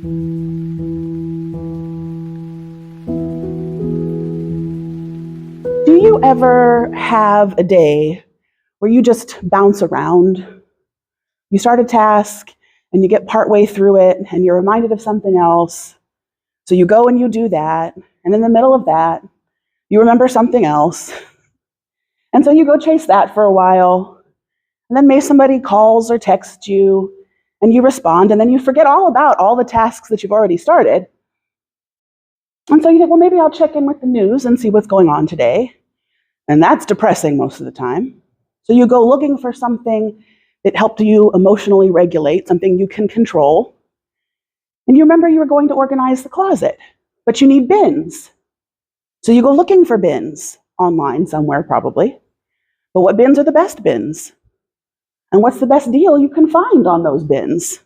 Do you ever have a day where you just bounce around? You start a task and you get partway through it and you're reminded of something else. So you go and you do that. And in the middle of that, you remember something else. And so you go chase that for a while. And then maybe somebody calls or texts you and you respond. And then you forget all about all the tasks that you've already started. And so you think, well, maybe I'll check in with the news and see what's going on today. And that's depressing most of the time. So you go looking for something that helped you emotionally regulate, something you can control. And you remember you were going to organize the closet, but you need bins. So you go looking for bins online somewhere probably. But what bins are the best bins? And what's the best deal you can find on those bins?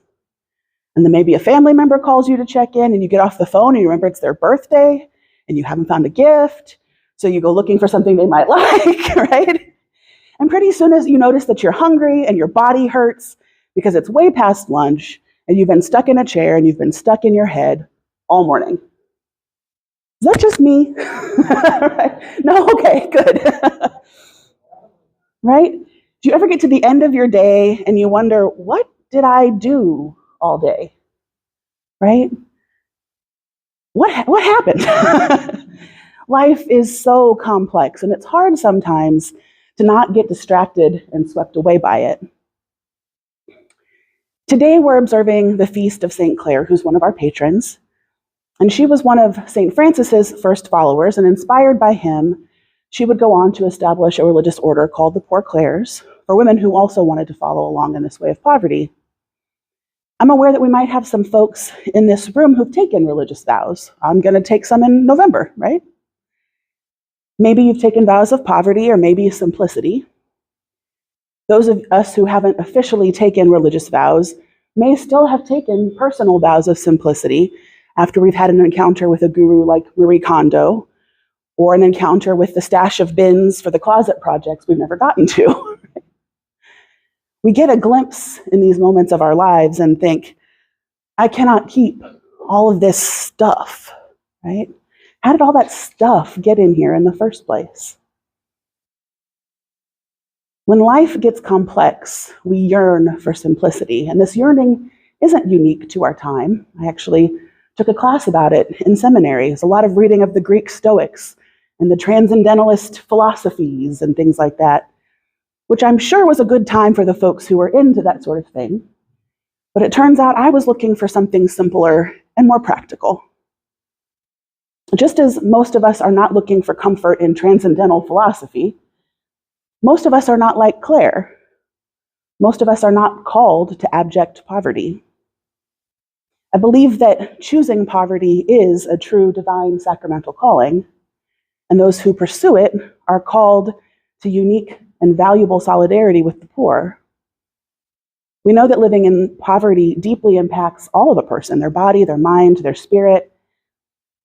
And then maybe a family member calls you to check in and you get off the phone and you remember it's their birthday and you haven't found a gift. So you go looking for something they might like, right? And pretty soon as you notice that you're hungry and your body hurts because it's way past lunch and you've been stuck in a chair and you've been stuck in your head all morning. Is that just me? Right? No? Okay, good. Right? Do you ever get to the end of your day and you wonder, what did I do all day? Right? What happened? Life is so complex, and it's hard sometimes to not get distracted and swept away by it. Today we're observing the feast of St. Clare, who's one of our patrons, and she was one of St. Francis's first followers, and inspired by him, she would go on to establish a religious order called the Poor Clares for women who also wanted to follow along in this way of poverty. I'm aware that we might have some folks in this room who've taken religious vows. I'm going to take some in November, right? Maybe you've taken vows of poverty or maybe simplicity. Those of us who haven't officially taken religious vows may still have taken personal vows of simplicity after we've had an encounter with a guru like Marie Kondo, or an encounter with the stash of bins for the closet projects we've never gotten to. We get a glimpse in these moments of our lives and think, I cannot keep all of this stuff, right? How did all that stuff get in here in the first place? When life gets complex, we yearn for simplicity, and this yearning isn't unique to our time. I actually took a class about it in seminary. There's a lot of reading of the Greek Stoics and the transcendentalist philosophies and things like that, which I'm sure was a good time for the folks who were into that sort of thing. But it turns out I was looking for something simpler and more practical. Just as most of us are not looking for comfort in transcendental philosophy, most of us are not like Clare. Most of us are not called to abject poverty. I believe that choosing poverty is a true divine sacramental calling, and those who pursue it are called to unique and valuable solidarity with the poor. We know that living in poverty deeply impacts all of a person, their body, their mind, their spirit,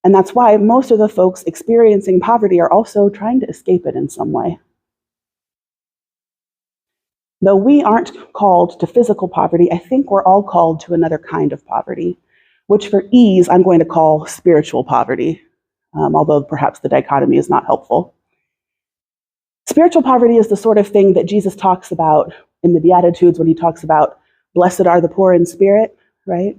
and that's why most of the folks experiencing poverty are also trying to escape it in some way. Though we aren't called to physical poverty, I think we're all called to another kind of poverty, which for ease I'm going to call spiritual poverty, although perhaps the dichotomy is not helpful. Spiritual poverty is the sort of thing that Jesus talks about in the Beatitudes when he talks about blessed are the poor in spirit, right?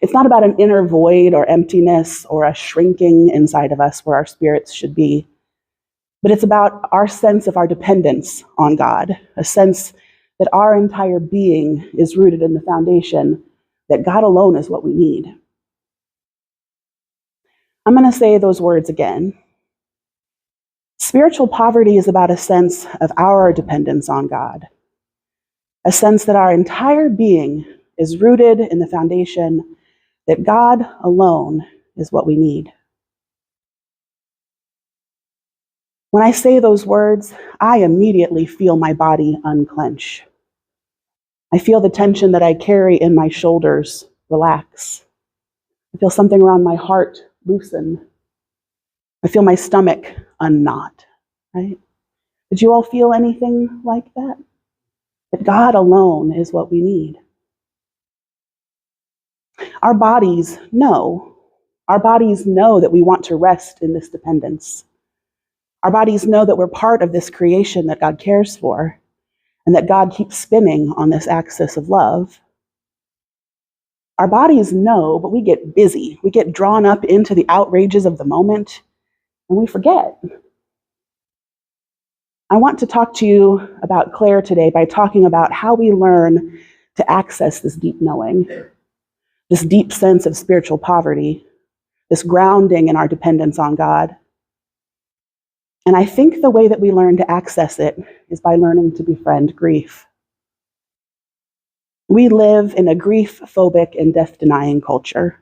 It's not about an inner void or emptiness or a shrinking inside of us where our spirits should be, but it's about our sense of our dependence on God, a sense that our entire being is rooted in the foundation that God alone is what we need. I'm going to say those words again. Spiritual poverty is about a sense of our dependence on God, a sense that our entire being is rooted in the foundation that God alone is what we need. When I say those words, I immediately feel my body unclench. I feel the tension that I carry in my shoulders relax. I feel something around my heart loosen. I feel my stomach unknot, right? Did you all feel anything like that? That God alone is what we need. Our bodies know. Our bodies know that we want to rest in this dependence. Our bodies know that we're part of this creation that God cares for, and that God keeps spinning on this axis of love. Our bodies know, but we get busy. We get drawn up into the outrages of the moment, and we forget. I want to talk to you about Claire today by talking about how we learn to access this deep knowing, this deep sense of spiritual poverty, this grounding in our dependence on God. And I think the way that we learn to access it is by learning to befriend grief. We live in a grief-phobic and death-denying culture.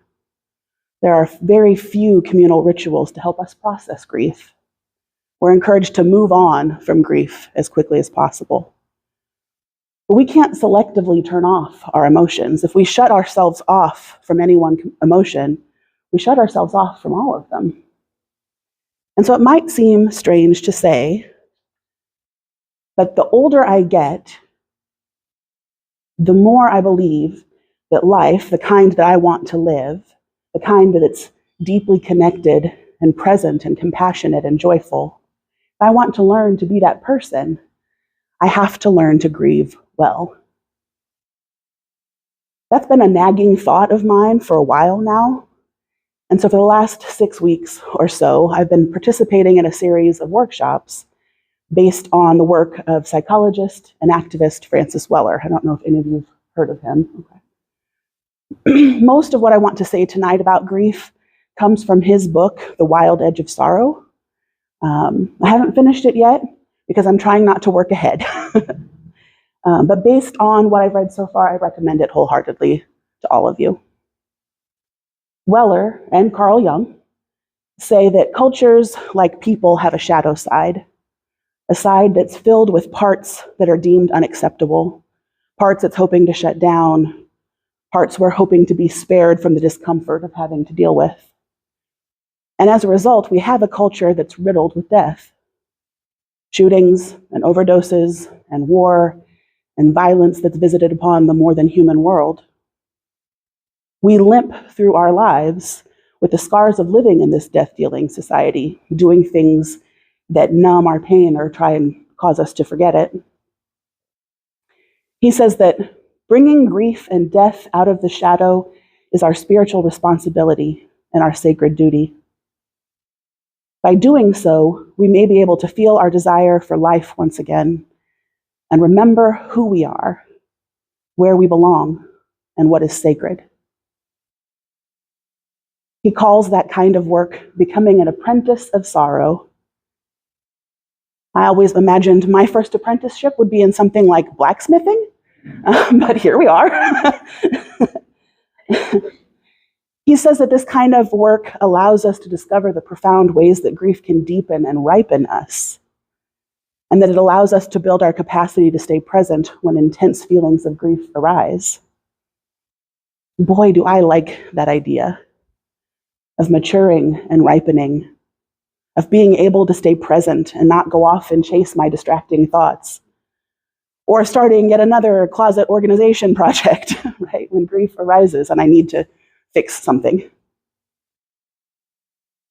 There are very few communal rituals to help us process grief. We're encouraged to move on from grief as quickly as possible. But we can't selectively turn off our emotions. If we shut ourselves off from any one emotion, we shut ourselves off from all of them. And so it might seem strange to say, but the older I get, the more I believe that life, the kind that I want to live, the kind that it's deeply connected and present and compassionate and joyful, if I want to learn to be that person, I have to learn to grieve well. That's been a nagging thought of mine for a while now. And so for the last 6 weeks or so, I've been participating in a series of workshops based on the work of psychologist and activist Francis Weller. I don't know if any of you have heard of him. Okay. Most of what I want to say tonight about grief comes from his book, The Wild Edge of Sorrow. I haven't finished it yet because I'm trying not to work ahead. But based on what I've read so far, I recommend it wholeheartedly to all of you. Weller and Carl Jung say that cultures, like people, have a shadow side, a side that's filled with parts that are deemed unacceptable, parts it's hoping to shut down, parts we're hoping to be spared from the discomfort of having to deal with. And as a result, we have a culture that's riddled with death. Shootings and overdoses and war and violence that's visited upon the more than human world. We limp through our lives with the scars of living in this death-dealing society, doing things that numb our pain or try and cause us to forget it. He says that bringing grief and death out of the shadow is our spiritual responsibility and our sacred duty. By doing so, we may be able to feel our desire for life once again and remember who we are, where we belong, and what is sacred. He calls that kind of work becoming an apprentice of sorrow. I always imagined my first apprenticeship would be in something like blacksmithing, but here we are. He says that this kind of work allows us to discover the profound ways that grief can deepen and ripen us, and that it allows us to build our capacity to stay present when intense feelings of grief arise. Boy, do I like that idea of maturing and ripening, of being able to stay present and not go off and chase my distracting thoughts, or starting yet another closet organization project, right, when grief arises and I need to fix something. And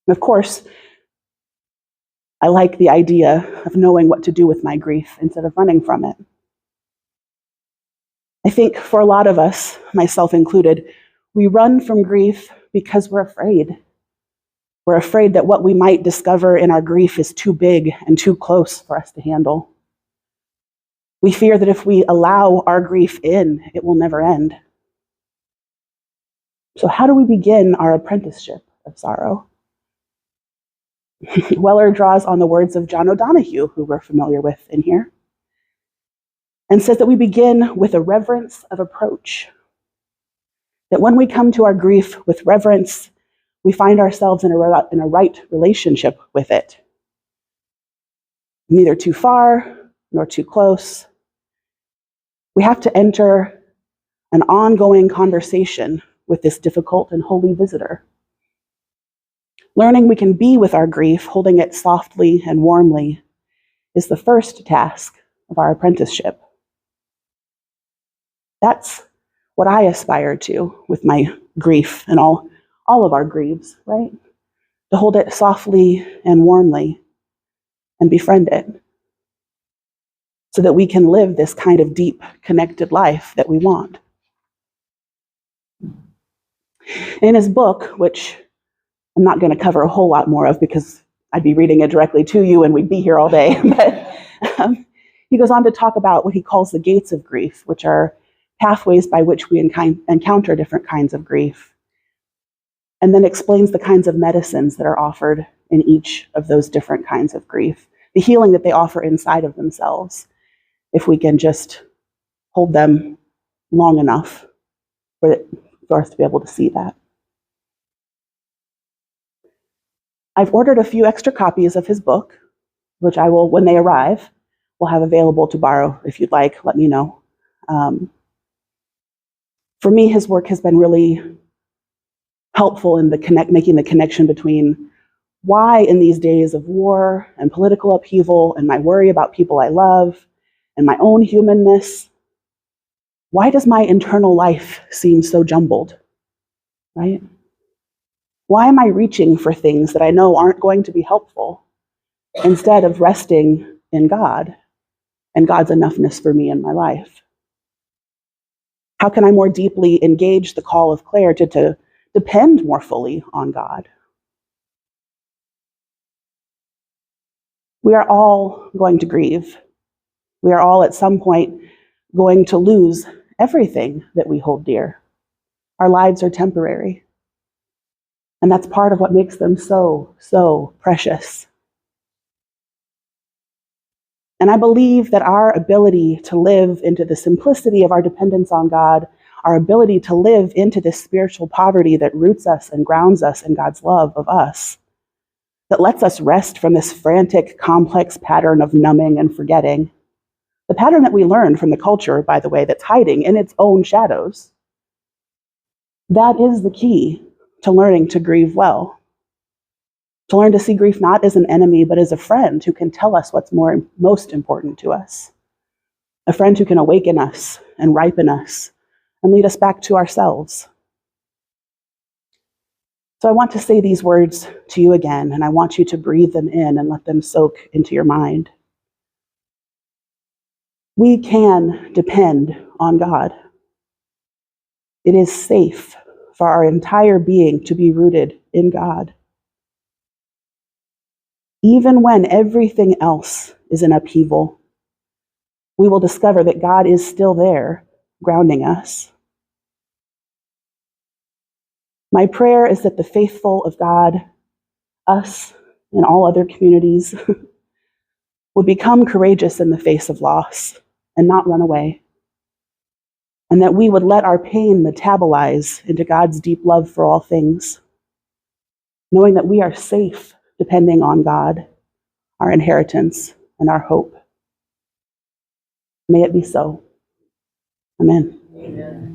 of course, I like the idea of knowing what to do with my grief instead of running from it. I think for a lot of us, myself included, we run from grief because we're afraid. We're afraid that what we might discover in our grief is too big and too close for us to handle. We fear that if we allow our grief in, it will never end. So how do we begin our apprenticeship of sorrow? Weller draws on the words of John O'Donohue, who we're familiar with in here, and says that we begin with a reverence of approach. That when we come to our grief with reverence, we find ourselves in a right relationship with it. Neither too far nor too close. We have to enter an ongoing conversation with this difficult and holy visitor. Learning we can be with our grief, holding it softly and warmly, is the first task of our apprenticeship. That's what I aspire to with my grief and all of our griefs, right? To hold it softly and warmly and befriend it so that we can live this kind of deep, connected life that we want. In his book, which I'm not going to cover a whole lot more of because I'd be reading it directly to you and we'd be here all day, but he goes on to talk about what he calls the gates of grief, which are pathways by which we encounter different kinds of grief, and then explains the kinds of medicines that are offered in each of those different kinds of grief, the healing that they offer inside of themselves, if we can just hold them long enough for us to be able to see that. I've ordered a few extra copies of his book, which I will, when they arrive, will have available to borrow. If you'd like, let me know. For me, his work has been really helpful in making the connection between why in these days of war and political upheaval and my worry about people I love and my own humanness, why does my internal life seem so jumbled, right? Why am I reaching for things that I know aren't going to be helpful instead of resting in God and God's enoughness for me in my life? How can I more deeply engage the call of Claire to depend more fully on God? We are all going to grieve. We are all at some point going to lose everything that we hold dear. Our lives are temporary. And that's part of what makes them so, so precious. And I believe that our ability to live into the simplicity of our dependence on God, our ability to live into this spiritual poverty that roots us and grounds us in God's love of us, that lets us rest from this frantic, complex pattern of numbing and forgetting, the pattern that we learned from the culture, by the way, that's hiding in its own shadows, that is the key to learning to grieve well. To learn to see grief not as an enemy, but as a friend who can tell us what's most important to us. A friend who can awaken us and ripen us and lead us back to ourselves. So I want to say these words to you again, and I want you to breathe them in and let them soak into your mind. We can depend on God. It is safe for our entire being to be rooted in God. Even when everything else is in upheaval, we will discover that God is still there, grounding us. My prayer is that the faithful of God, us and all other communities, would become courageous in the face of loss and not run away. And that we would let our pain metabolize into God's deep love for all things, knowing that we are safe depending on God, our inheritance, and our hope. May it be so. Amen. Amen.